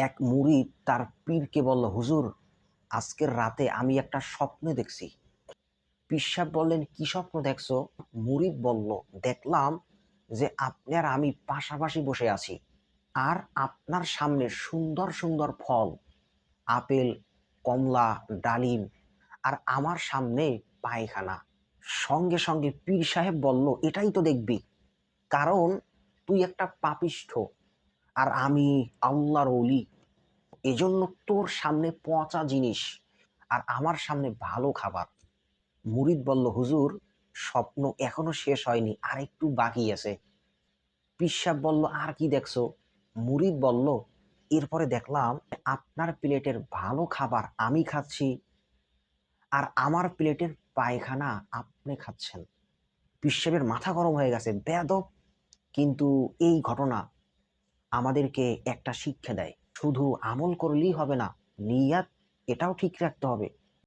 এক মুরিদ তার পীরকে বলল, হুজুর, আজকের রাতে আমি একটা স্বপ্নে দেখছি। পীর সাহেব বললেন, কি স্বপ্ন দেখছো? মুরিদ বলল, দেখলাম যে আপনি আর আমি পাশাপাশি বসে আছি, আর আপনার সামনে সুন্দর সুন্দর ফল, আপেল, কমলা, ডালিম, আর আমার সামনে পায়খানা। সঙ্গে সঙ্গে পীর সাহেব বলল, এটাই তো দেখবি, কারণ তুই একটা পাপিষ্ঠ আর আমি আল্লাহর ওলি, এজন্য তোর সামনে পচা জিনিস আর আমার সামনে ভালো খাবার। মুরিদ বলল, হুজুর, স্বপ্ন এখনো শেষ হয়নি, আর একটু বাকি আছে। পীর সাহেব বলল, আর কি দেখছো? মুরিদ বলল, এরপরে দেখলাম আপনার প্লেটের ভালো খাবার আমি খাচ্ছি, আর আমার প্লেটের পায়খানা আপনি খাচ্ছেন। পীর সাহেবের মাথা গরম হয়ে গেছে, বেয়াদব! কিন্তু এই ঘটনা আমাদেরকে একটা শিক্ষা দেয়, শুধু আমল করলেই হবে না, নিয়াত এটাও ঠিক রাখতে হবে।